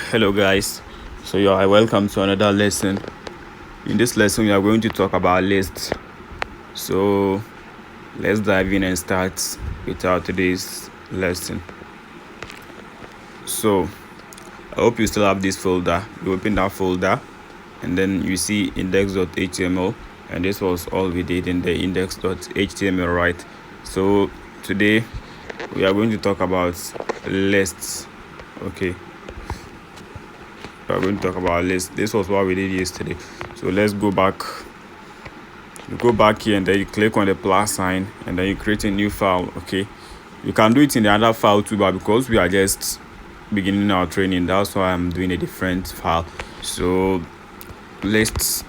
Hello guys, so you are welcome to another lesson. In this lesson we are going to talk about lists. So let's dive in and start with our today's lesson. So I hope you still have this folder. You open that folder and then you see index.html, and this was all we did in the index.html, right? So today we are going to talk about lists. Okay, we are going to talk about lists. This was what we did yesterday. So let's go back. You go back here and then you click on the plus sign and then you create a new file. Okay, you can do it in the other file too, but because we are just beginning our training, that's why I'm doing a different file. So lists.html,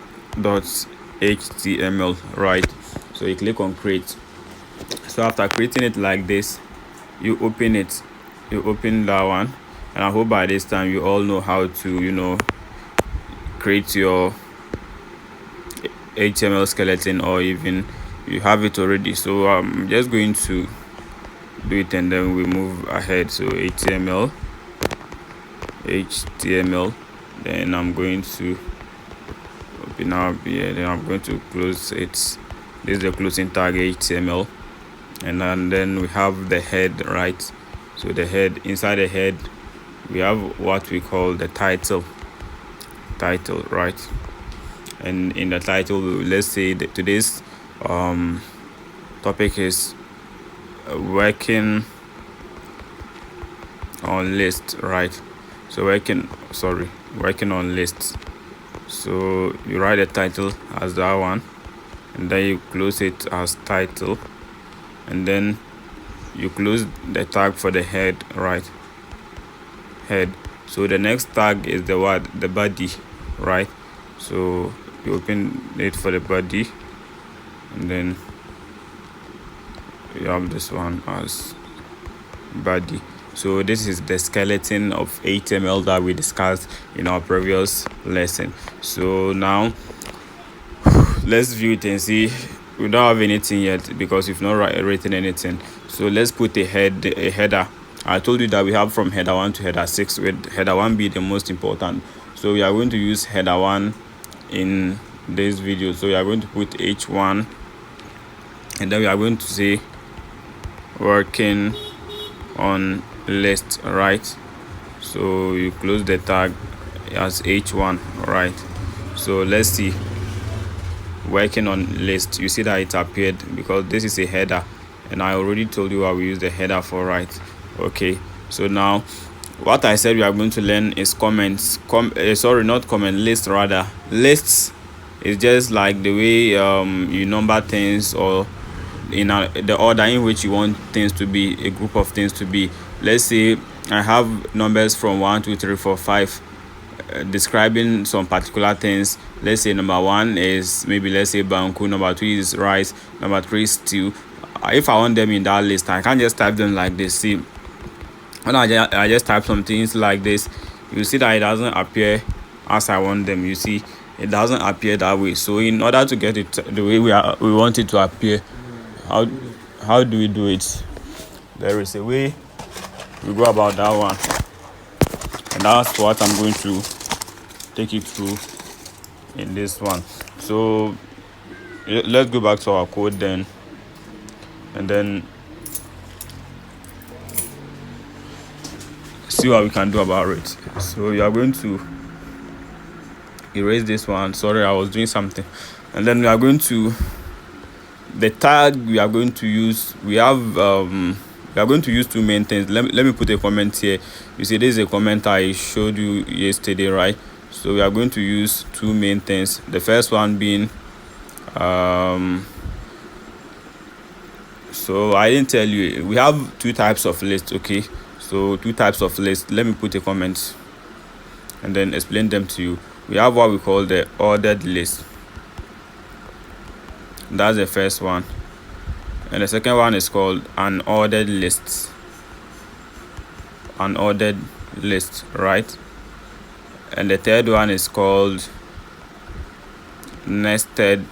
right? So you click on create. So after creating it like this, you open it. You open that one, and I hope by this time you all know how to create your HTML skeleton, or even you have it already. So I'm just going to do it and then we move ahead. So HTML, then I'm going to open up here, then I'm going to close it. This is the closing tag HTML, and then we have the head, right? So the head, inside the head we have what we call the title, right? And in the title, let's say that today's topic is working on list, right? So working on lists. So you write the title as that one, and then you close it as title, and then you close the tag for the head, right? Head. So the next tag is the body, right? So you open it for the body, and then you have this one as body. So this is the skeleton of HTML that we discussed in our previous lesson. So now let's view it and see. We don't have anything yet because we've not written anything. So let's put a header. I told you that we have from header 1 to header 6, with header 1 be the most important. So we are going to use header 1 in this video. So we are going to put h1, and then we are going to say working on list, right? So you close the tag as h1, right? So let's see, working on list. You see that it appeared because this is a header, and I already told you what we use the header for, right? Okay, so now what I said we are going to learn is comments. List rather. Lists is just like the way you number things, or in the order in which you want things to be, a group of things to be. Let's say I have numbers from 1 2 3 4 5 describing some particular things. Let's say number 1 is maybe, let's say, banku, number 2 is rice, number 3 is stew. If I want them in that list, I can't just type them like this. See, when I just type some things like this, you see that it doesn't appear as I want them. You see, it doesn't appear that way. So in order to get it the way we want it to appear, how do we do it? There is a way we go about that one, and that's what I'm going to take you through in this one. So let's go back to our code then, and then see what we can do about it. So you are going to erase this one. Sorry, I was doing something. And then we are going to, the tag we are going to use, we are going to use two main things. Let me put a comment here. You see, this is a comment I showed you yesterday, right? So we are going to use two main things. The first one being so I didn't tell you, we have two types of lists. Okay, so two types of lists. Let me put a comment and then explain them to you. We have what we call the ordered list. That's the first one. And the second one is called unordered list. Unordered list, right? And the third one is called nested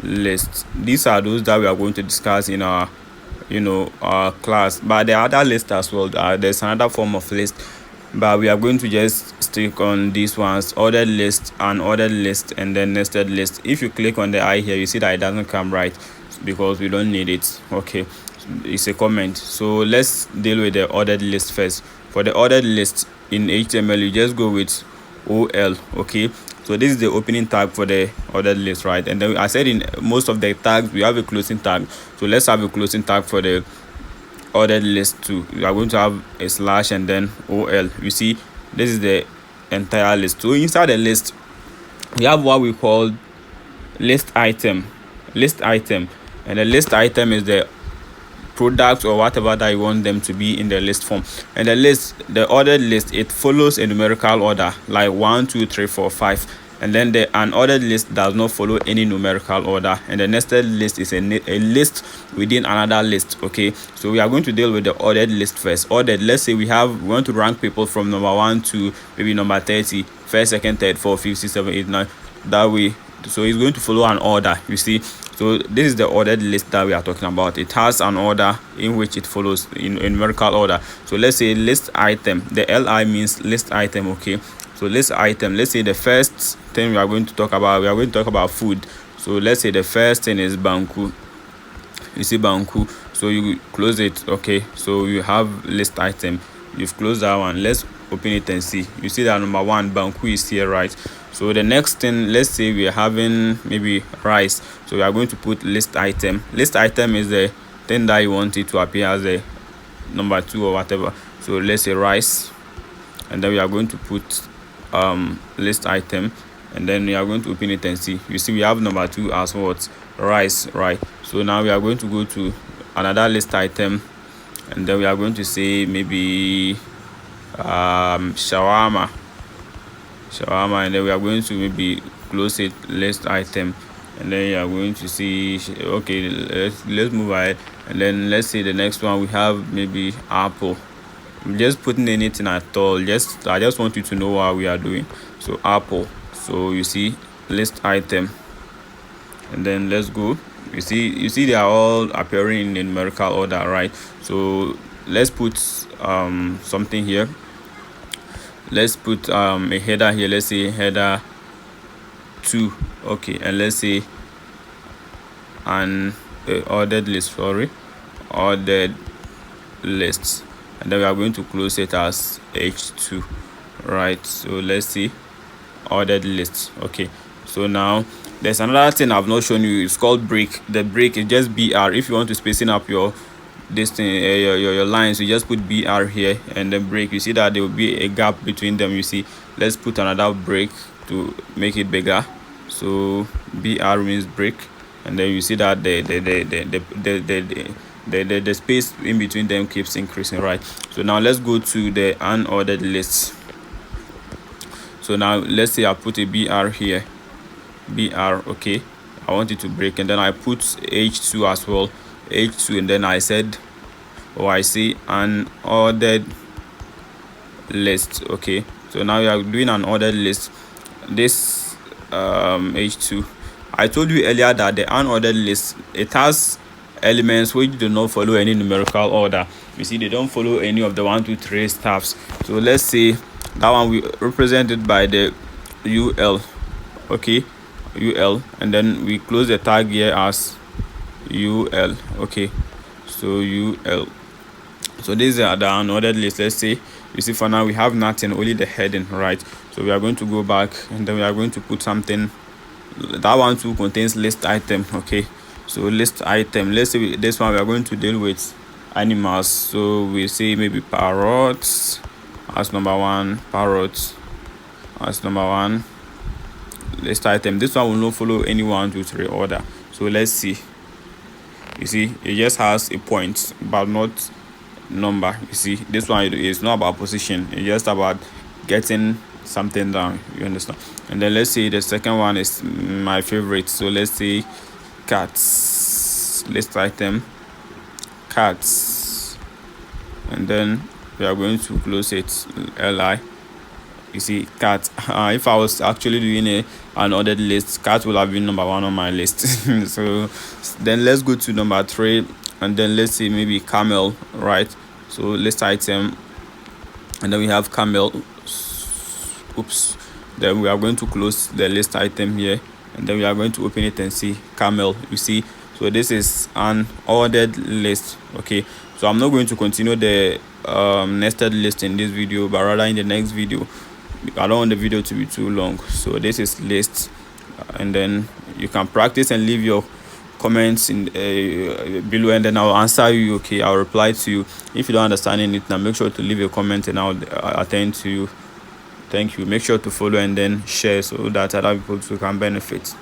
list. These are those that we are going to discuss in our class. But there are other lists as well. There's another form of list but we are going to just stick on these ones: ordered list, unordered list, and then nested list. If you click on the eye here, you see that it doesn't come right because we don't need it. Okay, it's a comment. So let's deal with the ordered list first. For the ordered list in HTML, you just go with OL. Okay, so this is the opening tag for the ordered list, right? And then I said in most of the tags we have a closing tag, so let's have a closing tag for the ordered list too. We are going to have a slash and then OL. You see, this is the entire list. So inside the list, we have what we call list item. And the list item is the product or whatever that you want them to be in the list form. And the ordered list, it follows a numerical order like 1 2 3 4 5, and then the unordered list does not follow any numerical order, and the nested list is a list within another list. Okay, so we are going to deal with the ordered list first. Ordered, let's say we want to rank people from number 1 to maybe number 30, first, second, third, fourth, fifth, sixth, seventh, eighth, ninth, that way. So it's going to follow an order, you see. So this is the ordered list that we are talking about. It has an order in which it follows in numerical order. So let's say list item, the li means list item. Okay, so list item, let's say the first thing we are going to talk about food. So let's say the first thing is banku. You see banku, so you close it. Okay, so you have list item, you've closed that one. Let's open it and see. You see that number 1 banku is here, right? So the next thing, let's say we are having maybe rice, so we are going to put list item. List item is the thing that you want it to appear as a number 2 or whatever. So let's say rice, and then we are going to put list item, and then we are going to open it and see. You see we have number 2 as what? Rice, right? So now we are going to go to another list item, and then we are going to say maybe shawarma, and then we are going to maybe close it, list item, and then you are going to see. Okay, let's move ahead, and then let's say the next one we have maybe apple. I'm just putting anything at all, I just want you to know what we are doing. So apple, so you see list item, and then let's go. You see they are all appearing in numerical order, right? So let's put something here. Let's put a header here. Let's say header 2. Okay, and let's say an ordered list, ordered lists, and then we are going to close it as h2, right? So let's see ordered lists. Okay, so now there's another thing I've not shown you. It's called break. The break is just br. If you want to spacing up your your lines, you just put br here, and then break. You see that there will be a gap between them. You see, let's put another break to make it bigger. So br means break, and then you see that the space in between them keeps increasing, right? So now let's go to the unordered list. So now let's say I put a br here, br. Okay, I want it to break, and then I put h2 as well, h2, and then I say unordered list. Okay, so now we are doing an ordered list. This h2, I told you earlier that the unordered list, it has elements which do not follow any numerical order. You see, they don't follow any of the 1 2 3 stuffs. So let's say that one we represented by the ul. Okay, ul, and then we close the tag here as ul. Okay, so ul. So these are the unordered list. Let's say, you see, for now we have nothing, only the heading, right? So we are going to go back, and then we are going to put something. That one too contains list item. Okay, so list item, let's say this one we are going to deal with animals. So we say maybe parrots as number 1, parrots as number 1 list item. This one will not follow any 1 2 3 order. So let's see. You see, it just has a point but not number. You see, this one is not about position, it's just about getting something down, you understand? And then let's say the second one is my favorite. So let's say cats, list item, cats, and then we are going to close it, li. You see, cat. If I was actually doing an ordered list, cat will have been number 1 on my list. So then let's go to number 3, and then let's say maybe camel, right? So list item, and then we have camel. Oops. Then we are going to close the list item here, and then we are going to open it and see camel. You see, so this is an ordered list. Okay, so I'm not going to continue the nested list in this video, but rather in the next video. I don't want the video to be too long, so this is list, and then you can practice and leave your comments in below, and then I'll answer you. Okay, I'll reply to you. If you don't understand anything, make sure to leave a comment and I'll attend to you. Thank you. Make sure to follow and then share so that other people too can benefit.